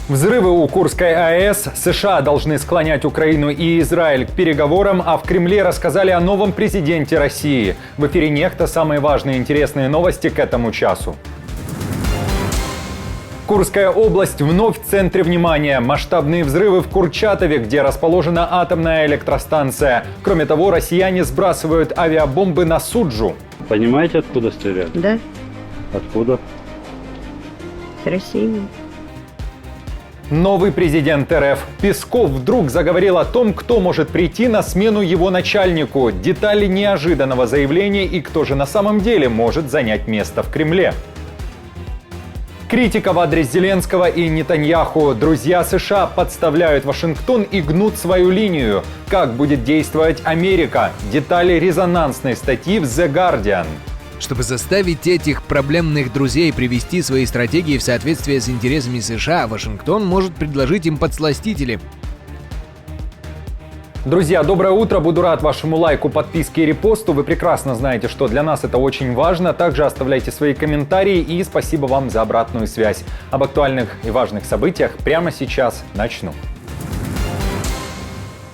Взрывы у Курской АЭС, США должны склонять Украину и Израиль к переговорам, а в Кремле рассказали о новом президенте России. В эфире «Нехта» самые важные и интересные новости к этому часу. Курская область вновь в центре внимания. Масштабные взрывы в Курчатове, где расположена атомная электростанция. Кроме того, россияне сбрасывают авиабомбы на Суджу. Понимаете, откуда стреляют? Да. Откуда? С России. Новый президент РФ Песков вдруг заговорил о том, кто может прийти на смену его начальнику. Детали неожиданного заявления и кто же на самом деле может занять место в Кремле. Критика в адрес Зеленского и Нетаньяху. Друзья США подставляют Вашингтон и гнут свою линию. Как будет действовать Америка? Детали резонансной статьи в The Guardian. Чтобы заставить этих проблемных друзей привести свои стратегии в соответствие с интересами США, Вашингтон может предложить им подсластители. Друзья, доброе утро. Буду рад вашему лайку, подписке и репосту. Вы прекрасно знаете, что для нас это очень важно. Также оставляйте свои комментарии и спасибо вам за обратную связь. Об актуальных и важных событиях прямо сейчас начну.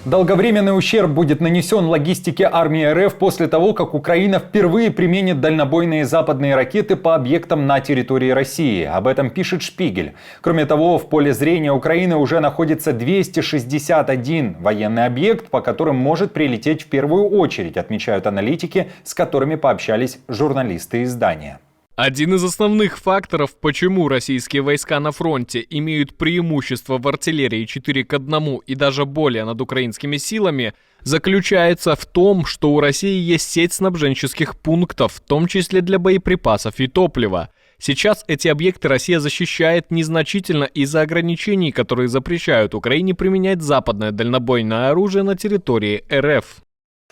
Долговременный ущерб будет нанесен логистике армии РФ после того, как Украина впервые применит дальнобойные западные ракеты по объектам на территории России. Об этом пишет Шпигель. Кроме того, в поле зрения Украины уже находится 261 военный объект, по которым может прилететь в первую очередь, отмечают аналитики, с которыми пообщались журналисты издания. Один из основных факторов, почему российские войска на фронте имеют преимущество в артиллерии 4:1 и даже более над украинскими силами, заключается в том, что у России есть сеть снабженческих пунктов, в том числе для боеприпасов и топлива. Сейчас эти объекты Россия защищает незначительно из-за ограничений, которые запрещают Украине применять западное дальнобойное оружие на территории РФ.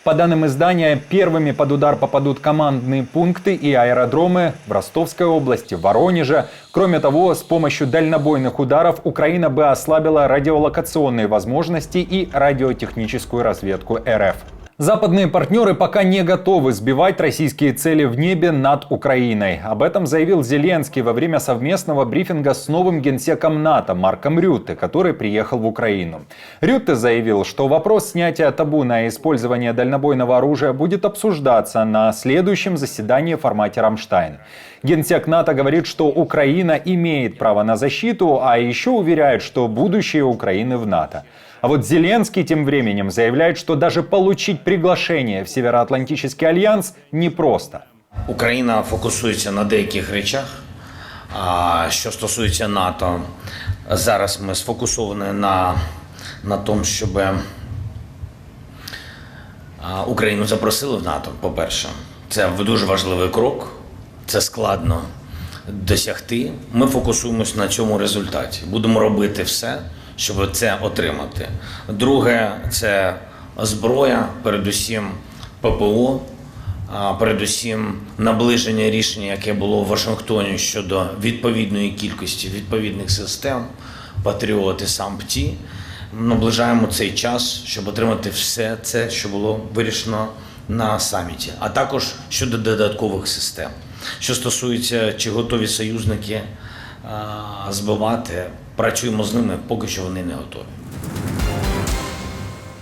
По данным издания, первыми под удар попадут командные пункты и аэродромы в Ростовской области, в Воронеже. Кроме того, с помощью дальнобойных ударов Украина бы ослабила радиолокационные возможности и радиотехническую разведку РФ. Западные партнеры пока не готовы сбивать российские цели в небе над Украиной. Об этом заявил Зеленский во время совместного брифинга с новым генсеком НАТО Марком Рютте, который приехал в Украину. Рютте заявил, что вопрос снятия табу на использование дальнобойного оружия будет обсуждаться на следующем заседании в формате «Рамштайн». Генсек НАТО говорит, что Украина имеет право на защиту, а еще уверяет, что будущее Украины в НАТО. А вот Зеленский тем временем заявляет, что даже получить приглашение в Североатлантический альянс непросто. Україна фокусується на деяких речах. А що стосується НАТО, зараз ми сфокусовані на тому, щоб Україну запросили в НАТО, по-перше. Це дуже важливий крок, це складно досягти. Ми фокусуємось на цьому результаті. Будемо робити все, щоб це отримати. Друге – це зброя, передусім ППО, передусім наближення рішення, яке було в Вашингтоні щодо відповідної кількості відповідних систем, Патріот і САМ-ПТІ. Наближаємо цей час, щоб отримати все це, що було вирішено на саміті, а також щодо додаткових систем. Що стосується, чи готові союзники збивати, працюємо з ними, поки що вони не готові.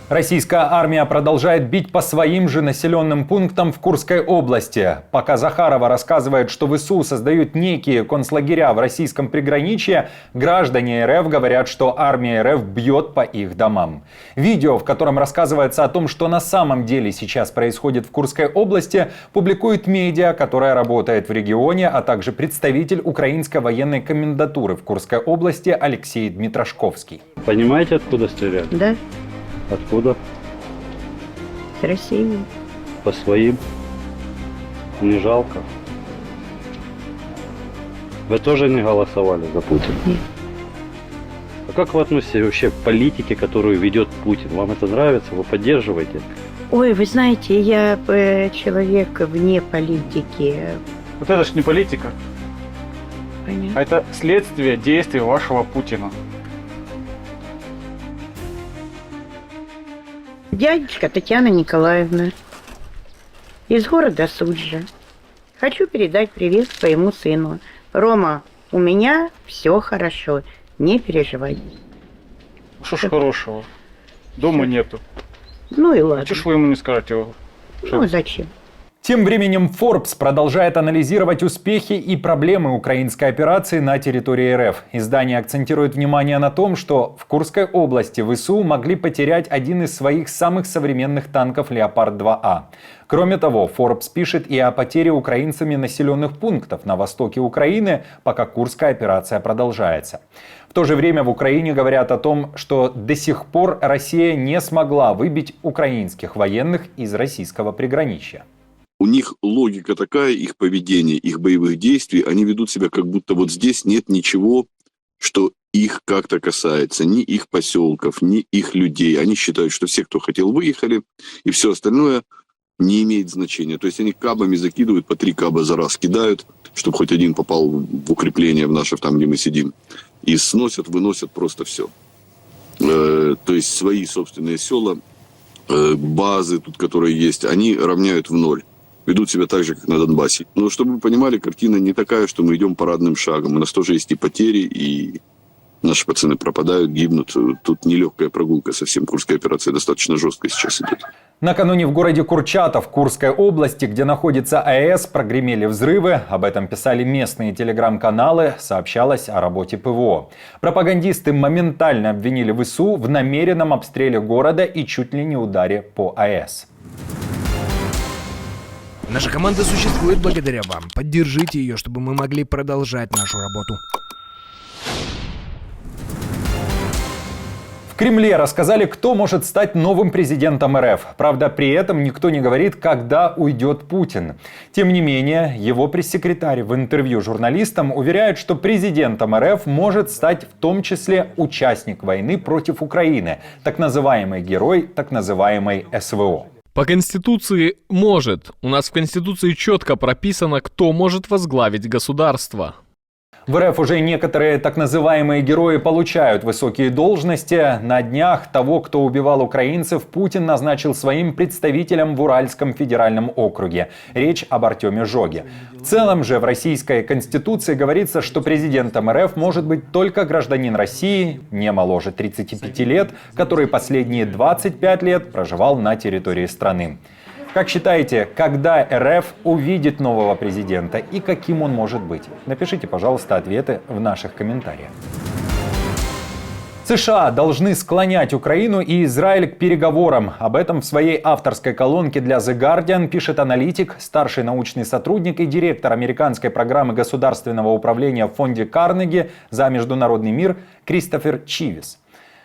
Российская армия продолжает бить по своим же населенным пунктам в Курской области. Пока Захарова рассказывает, что ВСУ создают некие концлагеря в российском приграничье, граждане РФ говорят, что армия РФ бьет по их домам. Видео, в котором рассказывается о том, что на самом деле сейчас происходит в Курской области, публикует медиа, которая работает в регионе, а также представитель украинской военной комендатуры в Курской области Алексей Дмитрошковский. Понимаете, откуда стреляют? Да. Откуда? С России. По своим. Не жалко. Вы тоже не голосовали за Путина? Нет. А как вы относитесь вообще к политике, которую ведет Путин? Вам это нравится? Вы поддерживаете? Ой, вы знаете, я человек вне политики. Вот это ж не политика, Понятно. а это следствие действий вашего Путина. Дядечка Татьяна Николаевна из города Суджа. Хочу передать привет своему сыну. Рома, у меня все хорошо. Не переживай. Что ж хорошего? Дома нету. Ну и ладно. Чего ж вы ему не скажете? Ну зачем? Тем временем Forbes продолжает анализировать успехи и проблемы украинской операции на территории РФ. Издание акцентирует внимание на том, что в Курской области ВСУ могли потерять один из своих самых современных танков «Леопард-2А». Кроме того, Forbes пишет и о потере украинцами населенных пунктов на востоке Украины, пока Курская операция продолжается. В то же время в Украине говорят о том, что до сих пор Россия не смогла выбить украинских военных из российского приграничья. У них логика такая, их поведение, их боевых действий, они ведут себя как будто вот здесь нет ничего, что их как-то касается, ни их поселков, ни их людей. Они считают, что все, кто хотел, выехали, и все остальное не имеет значения. То есть они кабами закидывают, по 3 каба за раз кидают, чтобы хоть один попал в укрепление в наше, там, где мы сидим. И сносят, выносят просто все. То есть свои собственные села, базы тут, которые есть, они равняют в ноль. Ведут себя так же, как на Донбассе. Но чтобы вы понимали, картина не такая, что мы идем парадным шагом. У нас тоже есть и потери, и наши пацаны пропадают, гибнут. Тут нелегкая прогулка совсем. Курская операция достаточно жесткая сейчас идет. Накануне в городе Курчатов Курской области, где находится АЭС, прогремели взрывы. Об этом писали местные телеграм-каналы, сообщалось о работе ПВО. Пропагандисты моментально обвинили ВСУ в намеренном обстреле города и чуть ли не ударе по АЭС. Наша команда существует благодаря вам. Поддержите ее, чтобы мы могли продолжать нашу работу. В Кремле рассказали, кто может стать новым президентом РФ. Правда, при этом никто не говорит, когда уйдет Путин. Тем не менее, его пресс-секретарь в интервью журналистам уверяет, что президентом РФ может стать в том числе участник войны против Украины, так называемый герой так называемой СВО. По Конституции может. У нас в Конституции четко прописано, кто может возглавить государство. В РФ уже некоторые так называемые герои получают высокие должности. На днях того, кто убивал украинцев, Путин назначил своим представителем в Уральском федеральном округе. Речь об Артеме Жоге. В целом же в российской конституции говорится, что президентом РФ может быть только гражданин России, не моложе 35 лет, который последние 25 лет проживал на территории страны. Как считаете, когда РФ увидит нового президента и каким он может быть? Напишите, пожалуйста, ответы в наших комментариях. США должны склонять Украину и Израиль к переговорам. Об этом в своей авторской колонке для The Guardian пишет аналитик, старший научный сотрудник и директор американской программы государственного управления в фонде Карнеги за международный мир Кристофер Чивис.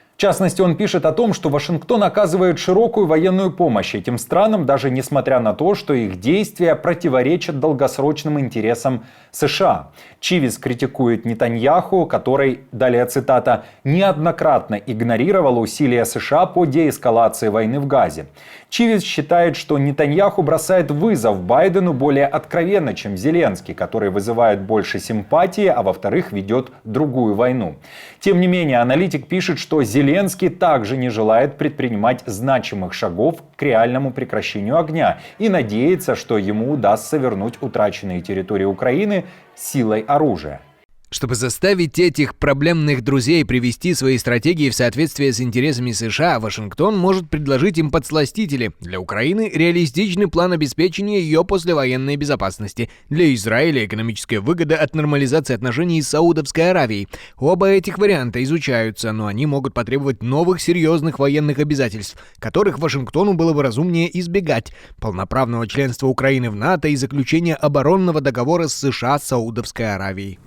В частности, он пишет о том, что Вашингтон оказывает широкую военную помощь этим странам, даже несмотря на то, что их действия противоречат долгосрочным интересам США. Чивис критикует Нетаньяху, который, далее цитата, неоднократно игнорировал усилия США по деэскалации войны в Газе. Чивис считает, что Нетаньяху бросает вызов Байдену более откровенно, чем Зеленский, который вызывает больше симпатии, а во-вторых, ведет другую войну. Тем не менее, аналитик пишет, что Зеленский также не желает предпринимать значимых шагов к реальному прекращению огня и надеется, что ему удастся вернуть утраченные территории Украины силой оружия. Чтобы заставить этих проблемных друзей привести свои стратегии в соответствие с интересами США, Вашингтон может предложить им подсластители. Для Украины реалистичный план обеспечения ее послевоенной безопасности. Для Израиля экономическая выгода от нормализации отношений с Саудовской Аравией. Оба этих варианта изучаются, но они могут потребовать новых серьезных военных обязательств, которых Вашингтону было бы разумнее избегать. Полноправного членства Украины в НАТО и заключения оборонного договора с США с Саудовской Аравией.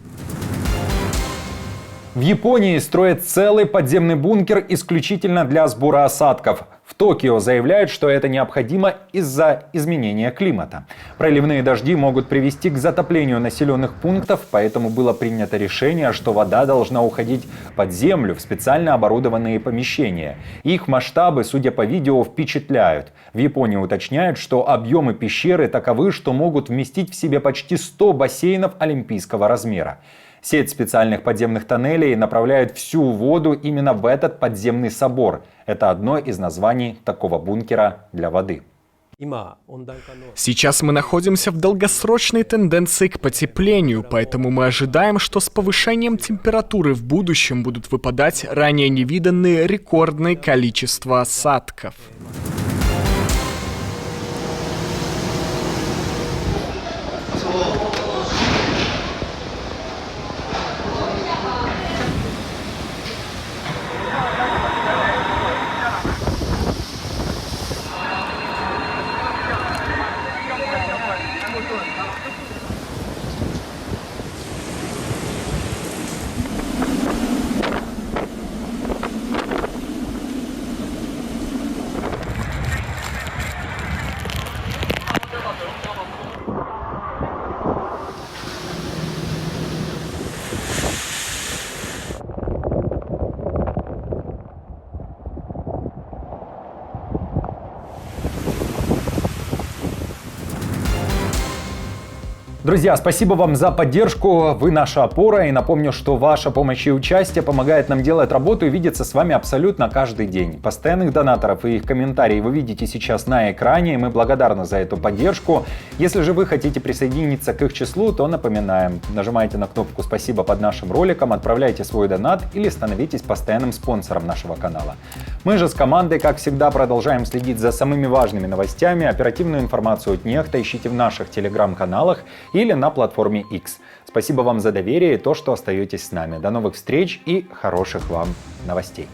В Японии строят целый подземный бункер исключительно для сбора осадков. В Токио заявляют, что это необходимо из-за изменения климата. Проливные дожди могут привести к затоплению населенных пунктов, поэтому было принято решение, что вода должна уходить под землю в специально оборудованные помещения. Их масштабы, судя по видео, впечатляют. В Японии уточняют, что объемы пещеры таковы, что могут вместить в себе почти 100 бассейнов олимпийского размера. Сеть специальных подземных тоннелей направляет всю воду именно в этот подземный собор. Это одно из названий такого бункера для воды. Сейчас мы находимся в долгосрочной тенденции к потеплению, поэтому мы ожидаем, что с повышением температуры в будущем будут выпадать ранее невиданные рекордные количества осадков. Друзья, спасибо вам за поддержку, вы наша опора, и напомню, что ваша помощь и участие помогает нам делать работу и видеться с вами абсолютно каждый день. Постоянных донаторов и их комментарии вы видите сейчас на экране, и мы благодарны за эту поддержку. Если же вы хотите присоединиться к их числу, то напоминаем, нажимайте на кнопку «Спасибо» под нашим роликом, отправляйте свой донат или становитесь постоянным спонсором нашего канала. Мы же с командой, как всегда, продолжаем следить за самыми важными новостями, оперативную информацию от Нехта ищите в наших телеграм-каналах или на платформе X. Спасибо вам за доверие и то, что остаетесь с нами. До новых встреч и хороших вам новостей.